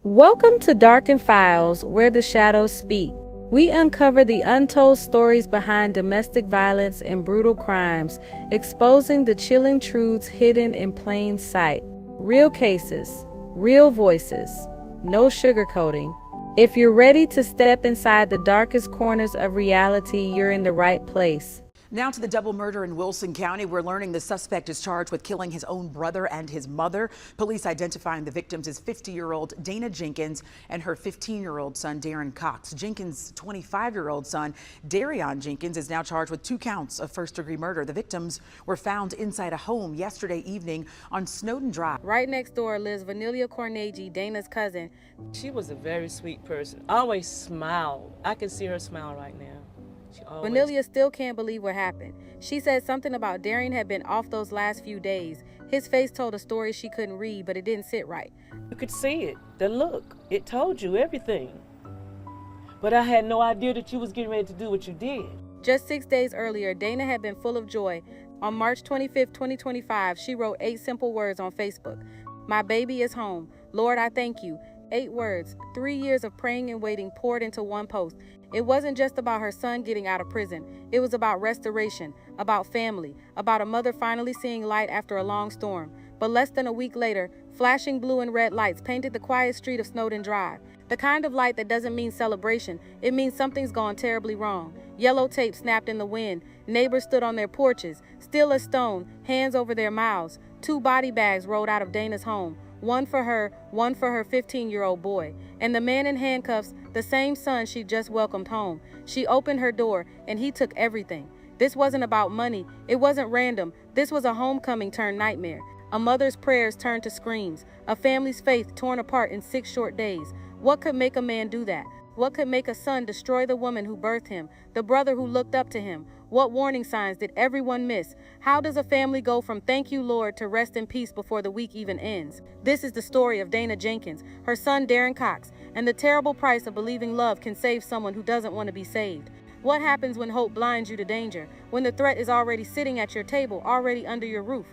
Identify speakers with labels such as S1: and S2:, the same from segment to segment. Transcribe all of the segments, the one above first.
S1: Welcome to Darkened Files, where the shadows speak. We uncover the untold stories behind domestic violence and brutal crimes, exposing the chilling truths hidden in plain sight. Real cases, real voices, no sugarcoating. If you're ready to step inside the darkest corners of reality, you're in the right place.
S2: Now to the double murder in Wilson County. We're learning the suspect is charged with killing his own brother and his mother. Police identifying the victims as 50-year-old Dana Jenkins and her 15-year-old son, Darren Cox. Jenkins' 25-year-old son, Darren Jenkins, is now charged with 2 counts of first-degree murder. The victims were found inside a home yesterday evening on Snowdon Drive.
S1: Right next door lives Vanilla Cornegi, Dana's cousin.
S3: She was a very sweet person. Always smiled. I can see her smile right now.
S1: Vanilla still can't believe what happened. She said something about Darren had been off those last few days. His face told a story she couldn't read, but it didn't sit right.
S3: You could see it. The look. It told you everything. But I had no idea that you was getting ready to do what you did.
S1: Just 6 days earlier, Dana had been full of joy. On March 25, 2025, she wrote 8 simple words on Facebook. "My baby is home. Lord, I thank you." 8 words, 3 years of praying and waiting poured into one post. It wasn't just about her son getting out of prison. It was about restoration, about family, about a mother finally seeing light after a long storm. But less than a week later, flashing blue and red lights painted the quiet street of Snowdon Drive. The kind of light that doesn't mean celebration. It means something's gone terribly wrong. Yellow tape snapped in the wind. Neighbors stood on their porches, still as stone, hands over their mouths. 2 body bags rolled out of Dana's home. One for her 15-year-old boy. And the man in handcuffs, the same son she just welcomed home. She opened her door, and he took everything. This wasn't about money. It wasn't random. This was a homecoming turned nightmare. A mother's prayers turned to screams. A family's faith torn apart in 6 short days. What could make a man do that? What could make a son destroy the woman who birthed him, the brother who looked up to him? What warning signs did everyone miss? How does a family go from "thank you, Lord" to "rest in peace" before the week even ends? This is the story of Dana Jenkins, her son Darren Cox, and the terrible price of believing love can save someone who doesn't want to be saved. What happens when hope blinds you to danger, when the threat is already sitting at your table, already under your roof?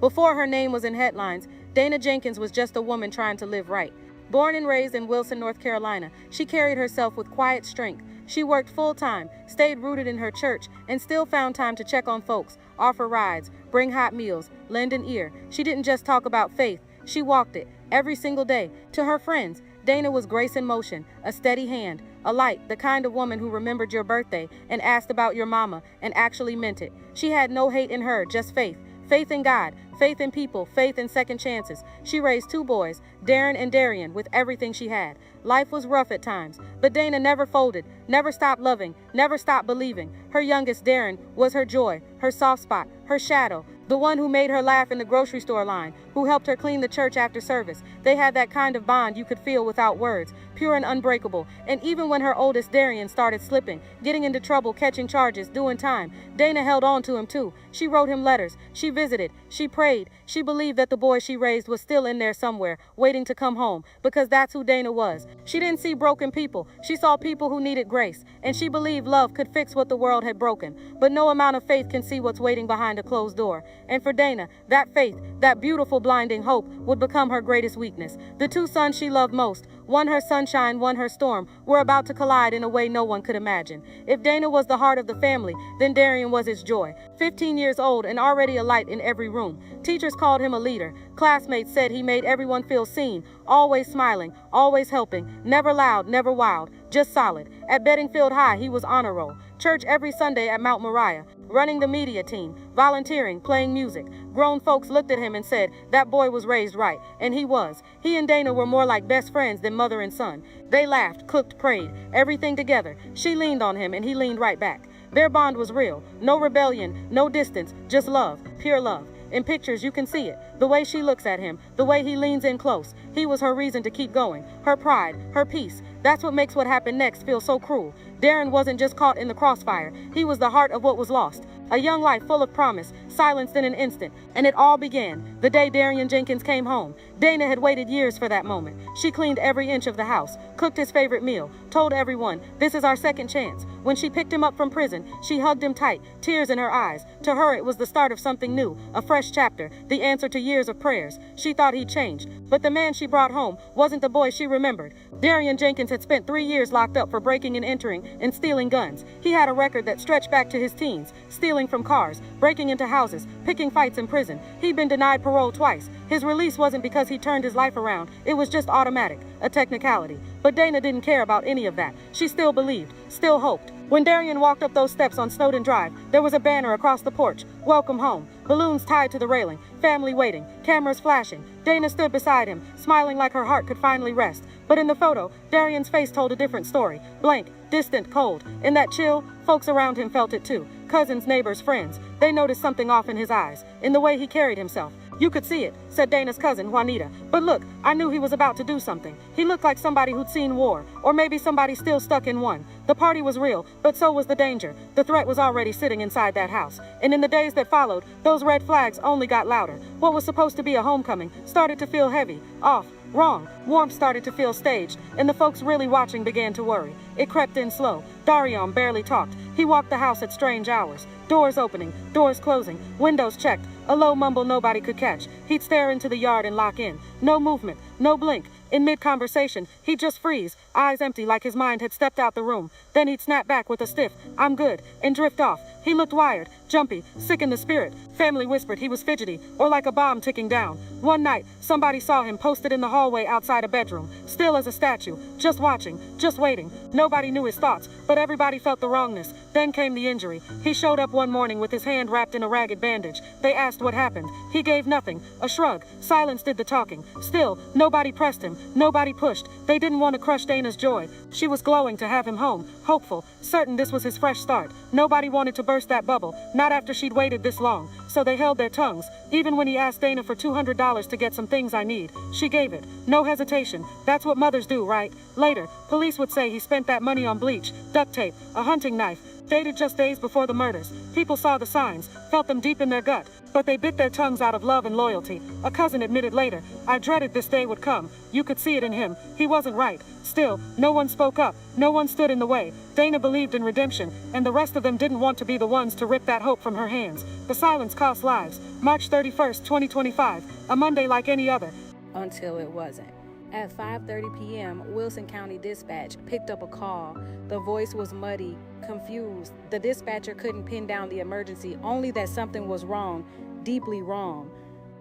S1: Before her name was in headlines, Dana Jenkins was just a woman trying to live right. Born and raised in Wilson, North Carolina, she carried herself with quiet strength. She worked full-time, stayed rooted in her church, and still found time to check on folks, offer rides, bring hot meals, lend an ear. She didn't just talk about faith, she walked it, every single day. To her friends, Dana was grace in motion, a steady hand, a light, the kind of woman who remembered your birthday and asked about your mama and actually meant it. She had no hate in her, just faith. Faith in God, faith in people, faith in second chances. She raised 2 boys, Darren and Darren, with everything she had. Life was rough at times, but Dana never folded, never stopped loving, never stopped believing. Her youngest, Darren, was her joy, her soft spot, her shadow, the one who made her laugh in the grocery store line, who helped her clean the church after service. They had that kind of bond you could feel without words, pure and unbreakable. And even when her oldest, Darren, started slipping, getting into trouble, catching charges, doing time, Dana held on to him too. She wrote him letters, she visited, she prayed. She believed that the boy she raised was still in there somewhere, waiting to come home, because that's who Dana was. She didn't see broken people, she saw people who needed grace, and she believed love could fix what the world had broken. But no amount of faith can see what's waiting behind a closed door. And for Dana, that faith, that beautiful blinding hope, would become her greatest weakness. The 2 sons she loved most, one her sunshine, one her storm, were about to collide in a way no one could imagine. If Dana was the heart of the family, then Darren was its joy. 15 years old and already a light in every room. Teachers called him a leader. Classmates said he made everyone feel seen, always smiling, always helping, never loud, never wild, just solid. At Bedingfield High, he was honor roll. Church every Sunday at Mount Moriah, running the media team, volunteering, playing music. Grown folks looked at him and said that boy was raised right, and he was. He and Dana were more like best friends than mother and son. They laughed, cooked, prayed, everything together. She leaned on him, and he leaned right back. Their bond was real. No rebellion, no distance, just love, pure love. In pictures, you can see it. The way she looks at him, the way he leans in close. He was her reason to keep going, her pride, her peace. That's what makes what happened next feel so cruel. Darren wasn't just caught in the crossfire, he was the heart of what was lost. A young life full of promise, silenced in an instant. And it all began the day Darren Jenkins came home. Dana had waited years for that moment. She cleaned every inch of the house, cooked his favorite meal, told everyone, "This is our second chance." When she picked him up from prison, she hugged him tight, tears in her eyes. To her, it was the start of something new, a fresh chapter, the answer to years of prayers. She thought he'd changed, but the man she brought home wasn't the boy she remembered. Darren Jenkins had spent 3 years locked up for breaking and entering and stealing guns. He had a record that stretched back to his teens, stealing from cars, breaking into houses, picking fights in prison. He'd been denied parole twice. His release wasn't because he turned his life around. It was just automatic, a technicality. But Dana didn't care about any of that. She still believed, still hoped. When Darren walked up those steps on Snowdon Drive, there was a banner across the porch, "Welcome home," balloons tied to the railing, family waiting, cameras flashing. Dana stood beside him, smiling like her heart could finally rest. But in the photo, Darren's face told a different story. Blank, distant, cold. In that chill, folks around him felt it too. Cousins, neighbors, friends. They noticed something off in his eyes, in the way he carried himself. "You could see it," said Dana's cousin, Juanita. "But look, I knew he was about to do something. He looked like somebody who'd seen war, or maybe somebody still stuck in one." The party was real, but so was the danger. The threat was already sitting inside that house. And in the days that followed, those red flags only got louder. What was supposed to be a homecoming started to feel heavy, off, wrong. Warmth started to feel staged, and the folks really watching began to worry. It crept in slow. Darion barely talked. He walked the house at strange hours. Doors opening, doors closing, windows checked. A low mumble nobody could catch. He'd stare into the yard and lock in. No movement, no blink. In mid-conversation, he'd just freeze, eyes empty like his mind had stepped out the room. Then he'd snap back with a stiff, "I'm good," and drift off. He looked wired, jumpy, sick in the spirit. Family whispered he was fidgety, or like a bomb ticking down. One night, somebody saw him posted in the hallway outside a bedroom, still as a statue, just watching, just waiting. Nobody knew his thoughts, but everybody felt the wrongness. Then came the injury. He showed up one morning with his hand wrapped in a ragged bandage. They asked what happened. He gave nothing, a shrug. Silence did the talking. Still, nobody pressed him, nobody pushed. They didn't want to crush Dana's joy. She was glowing to have him home, hopeful, certain this was his fresh start. Nobody wanted to burst that bubble, not after she'd waited this long. So they held their tongues. Even when he asked Dana for $200 to get some things I need, she gave it. No hesitation. That's what mothers do, right? Later, police would say he spent that money on bleach, duct tape, a hunting knife, dated just days before the murders. People saw the signs, felt them deep in their gut, but they bit their tongues out of love and loyalty. A cousin admitted later, "I dreaded this day would come." You could see it in him. He wasn't right. Still, no one spoke up. No one stood in the way. Dana believed in redemption, and the rest of them didn't want to be the ones to rip that hope from her hands. The silence cost lives. March 31st, 2025, a Monday like any other. Until it wasn't. At 5:30 p.m., Wilson County Dispatch picked up a call. The voice was muddy, confused. The dispatcher couldn't pin down the emergency, only that something was wrong, deeply wrong.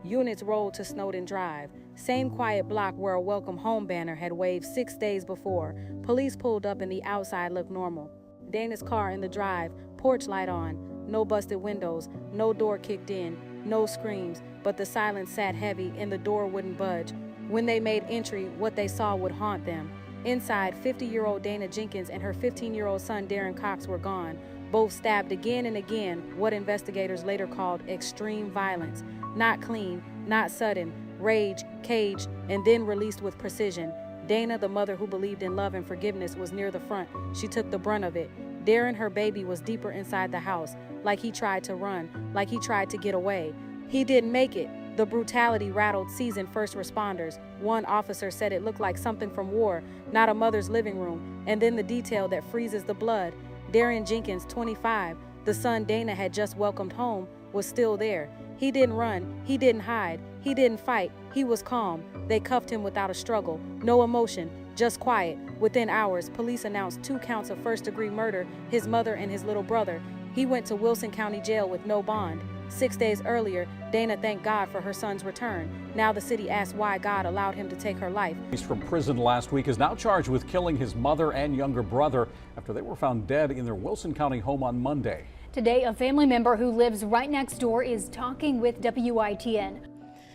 S1: Units rolled to Snowdon Drive, same quiet block where a welcome home banner had waved 6 days before. Police pulled up and the outside looked normal. Dana's car in the drive, porch light on, no busted windows, no door kicked in, no screams, but the silence sat heavy and the door wouldn't budge. When they made entry, what they saw would haunt them. Inside, 50-year-old Dana Jenkins and her 15-year-old son Darren Cox were gone, both stabbed again and again, what investigators later called extreme violence. Not clean, not sudden, rage, caged, and then released with precision. Dana, the mother who believed in love and forgiveness, was near the front. She took the brunt of it. Darren, her baby, was deeper inside the house, like he tried to run, like he tried to get away. He didn't make it. The brutality rattled seasoned first responders. One officer said it looked like something from war, not a mother's living room. And then the detail that freezes the blood. Darren Jenkins, 25, the son Dana had just welcomed home, was still there. He didn't run, he didn't hide, he didn't fight, he was calm. They cuffed him without a struggle, no emotion, just quiet. Within hours, police announced 2 counts of first-degree murder, his mother and his little brother. He went to Wilson County Jail with no bond. 6 days earlier, Dana thanked God for her son's return. Now the city asks why God allowed him to take her life.
S4: He's from prison last week is now charged with killing his mother and younger brother after they were found dead in their Wilson County home on Monday.
S5: Today, a family member who lives right next door is talking with WITN.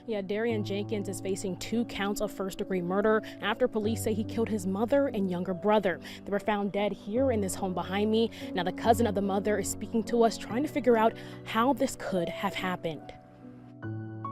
S6: Yeah, Darren Jenkins is facing 2 counts of first-degree murder after police say he killed his mother and younger brother. They were found dead here in this home behind me. Now the cousin of the mother is speaking to us, trying to figure out how this could have happened.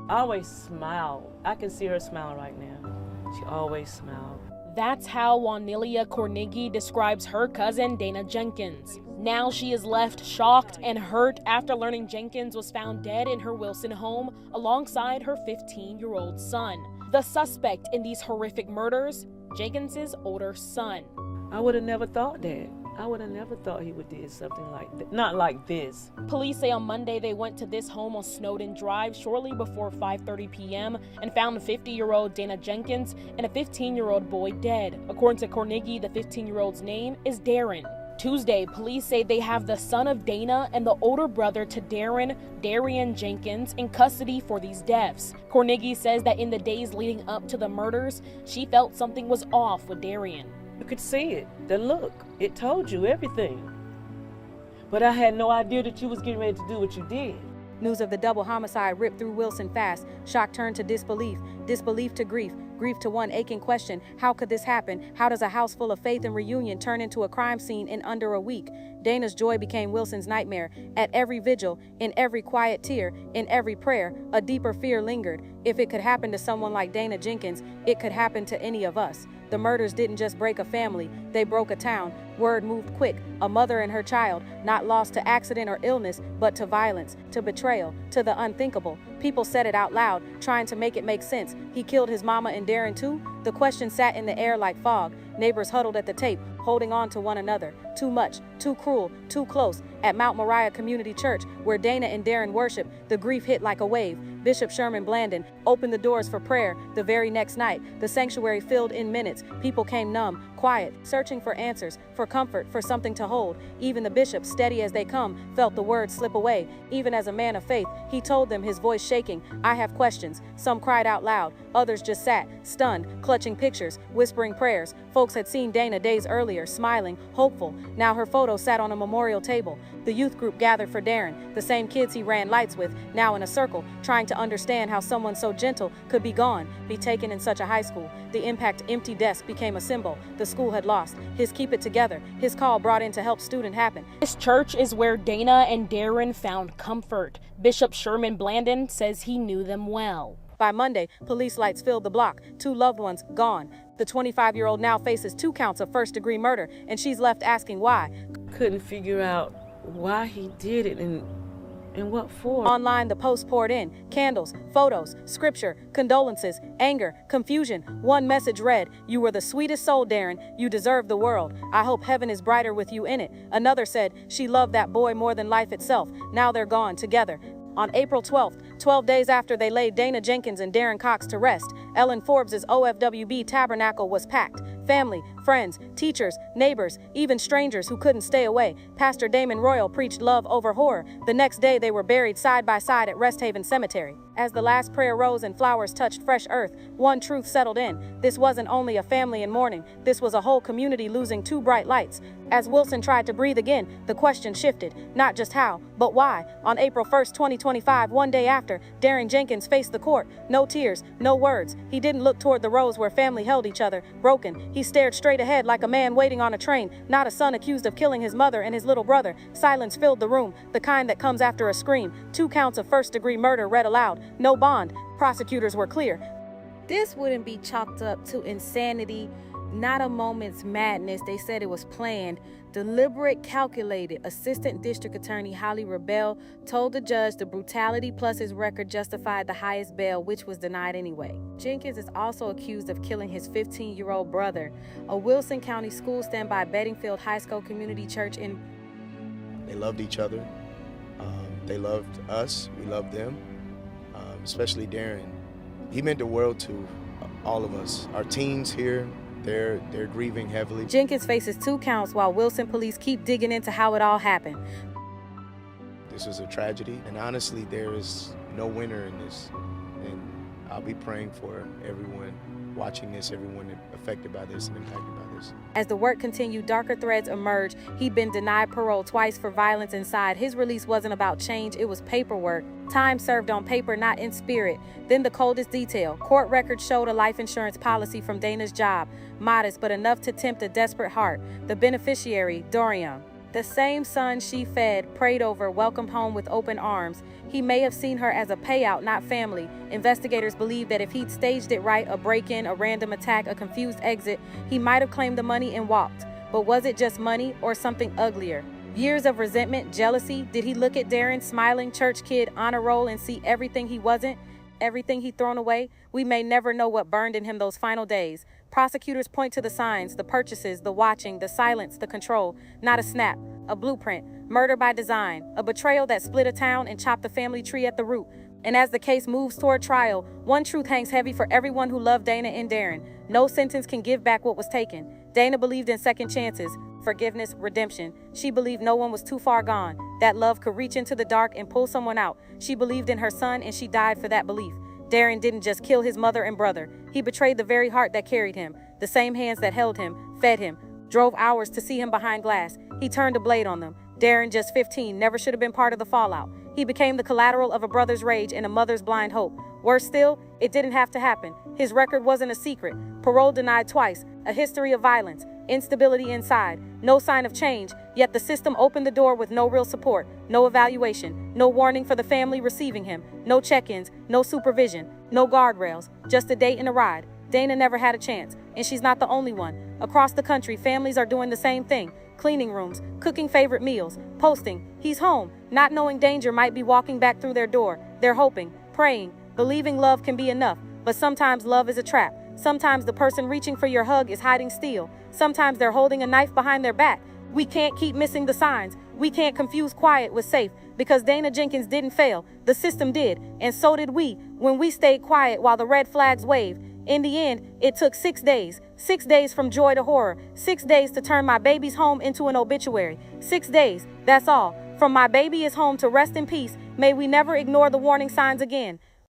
S3: I always smile. I can see her smile right now. She always smiled.
S6: That's how Wanilia Cornigi describes her cousin, Dana Jenkins. Now she is left shocked and hurt after learning Jenkins was found dead in her Wilson home alongside her 15-year-old son. The suspect in these horrific murders, Jenkins' older son.
S3: I would have never thought that. I would have never thought he would did something like that. Not like this.
S6: Police say on Monday they went to this home on Snowdon Drive shortly before 5:30 p.m. and found 50-year-old Dana Jenkins and a 15-year-old boy dead. According to Cornigi, the 15-year-old's name is Darren. Tuesday, police say they have the son of Dana and the older brother to Darren, Darian Jenkins, in custody for these deaths. Cornigi says that in the days leading up to the murders, she felt something was off with Darian.
S3: You could see it, the look. It told you everything. But I had no idea that you was getting ready to do what you did.
S1: News of the double homicide ripped through Wilson fast. Shock turned to disbelief, disbelief to grief, grief to one aching question: how could this happen? How does a house full of faith and reunion turn into a crime scene in under a week? Dana's joy became Wilson's nightmare. At every vigil, in every quiet tear, in every prayer, a deeper fear lingered. If it could happen to someone like Dana Jenkins, it could happen to any of us. The murders didn't just break a family, they broke a town. Word moved quick. A mother and her child, not lost to accident or illness, but to violence, to betrayal, to the unthinkable. People said it out loud, trying to make it make sense. He killed his mama and Darren too? The question sat in the air like fog. Neighbors huddled at the tape, holding on to one another. Too much, too cruel, too close. At Mount Moriah Community Church, where Dana and Darren worship, the grief hit like a wave. Bishop Sherman Blandon opened the doors for prayer the very next night. The sanctuary filled in minutes. People came numb, quiet, searching for answers, for comfort, for something to hold. Even the bishop, steady as they come, felt the words slip away. Even as a man of faith, he told them, his voice shaking, "I have questions." Some cried out loud. Others just sat, stunned, clutching pictures, whispering prayers. Folks had seen Dana days earlier, smiling, hopeful. Now her photo sat on a memorial table. The youth group gathered for Darren, the same kids he ran lights with, now in a circle, trying to understand how someone so gentle could be gone, be taken in such a high school. The impact empty desk became a symbol the school had lost. His keep it together, his call brought in to help student happen.
S6: This church is where Dana and Darren found comfort. Bishop Sherman Blandon says he knew them well.
S1: By Monday, police lights filled the block. 2 loved ones gone. The 25-year-old now faces 2 counts of first-degree murder, and she's left asking why.
S3: Couldn't figure out why he did it and what for.
S1: Online, the posts poured in. Candles, photos, scripture, condolences, anger, confusion. One message read, "You were the sweetest soul, Darren. You deserve the world. I hope heaven is brighter with you in it." Another said, "She loved that boy more than life itself. Now they're gone together." On April 12th, 12 days after they laid Dana Jenkins and Darren Cox to rest, Ellen Forbes' OFWB tabernacle was packed. Family, friends, teachers, neighbors, even strangers who couldn't stay away. Pastor Damon Royal preached love over horror. The next day they were buried side by side at Rest Haven Cemetery. As the last prayer rose and flowers touched fresh earth, one truth settled in. This wasn't only a family in mourning. This was a whole community losing 2 bright lights. As Wilson tried to breathe again, the question shifted. Not just how, but why. On April 1st, 2025, one day after, Darren Jenkins faced the court. No tears, no words. He didn't look toward the rows where family held each other, broken. He stared straight ahead like a man waiting on a train, not a son accused of killing his mother and his little brother. Silence filled the room, the kind that comes after a scream. 2 counts of first-degree murder read aloud. No bond. Prosecutors were clear.
S7: This wouldn't be chalked up to insanity, not a moment's madness. They said it was planned, deliberate, calculated. Assistant District Attorney Holly Rebel told the judge the brutality plus his record justified the highest bail, which was denied anyway. Jenkins is also accused of killing his 15-year-old brother. A Wilson County school standby Bedingfield High School Community Church in...
S8: They loved each other. They loved us. We loved them. Especially Darren. He meant the world to all of us. Our teens here, they're grieving heavily.
S1: Jenkins faces 2 counts while Wilson police keep digging into how it all happened.
S8: This was a tragedy, and honestly, there is no winner in this. And I'll be praying for everyone watching this, everyone affected by this and impacted by this.
S1: As the work continued, darker threads emerged. He'd been denied parole twice for violence inside. His release wasn't about change, it was paperwork. Time served on paper, not in spirit. Then the coldest detail. Court records showed a life insurance policy from Dana's job. Modest, but enough to tempt a desperate heart. The beneficiary, Dorian.
S7: The same son she fed, prayed over, welcomed home with open arms. He may have seen her as a payout, not family. Investigators believe that if he'd staged it right, a break-in, a random attack, a confused exit, he might have claimed the money and walked. But was it just money or something uglier? Years of resentment, jealousy? Did he look at Darren, smiling, church kid, honor roll, and see everything he wasn't? Everything he'd thrown away? We may never know what burned in him those final days. Prosecutors point to the signs, the purchases, the watching, the silence, the control. Not a snap, a blueprint, murder by design, a betrayal that split a town and chopped the family tree at the root. And as the case moves toward trial, one truth hangs heavy for everyone who loved Dana and Darren. No sentence can give back what was taken. Dana believed in second chances, forgiveness, redemption. She believed no one was too far gone, that love could reach into the dark and pull someone out. She believed in her son, and she died for that belief. Darren didn't just kill his mother and brother. He betrayed the very heart that carried him, the same hands that held him, fed him, drove hours to see him behind glass. He turned a blade on them. Darren, just 15, never should have been part of the fallout. He became the collateral of a brother's rage and a mother's blind hope. Worse still, it didn't have to happen. His record wasn't a secret. Parole denied twice, a history of violence, instability inside, no sign of change, yet the system opened the door with no real support, no evaluation, no warning for the family receiving him, no check-ins, no supervision, no guardrails, just a date and a ride. Dana never had a chance, and she's not the only one. Across the country, families are doing the same thing. Cleaning rooms, cooking favorite meals, posting, "He's home," not knowing danger might be walking back through their door. They're hoping, praying, believing love can be enough. But sometimes love is a trap. Sometimes the person reaching for your hug is hiding steel. Sometimes they're holding a knife behind their back. We can't keep missing the signs. We can't confuse quiet with safe, because Dana Jenkins didn't fail. The system did, and so did we, when we stayed quiet while the red flags waved. In the end, it took 6 days. 6 days from joy to horror. 6 days to turn my baby's home into an obituary. 6 days, that's all. From my baby is home to rest in peace, may we never ignore the warning signs again.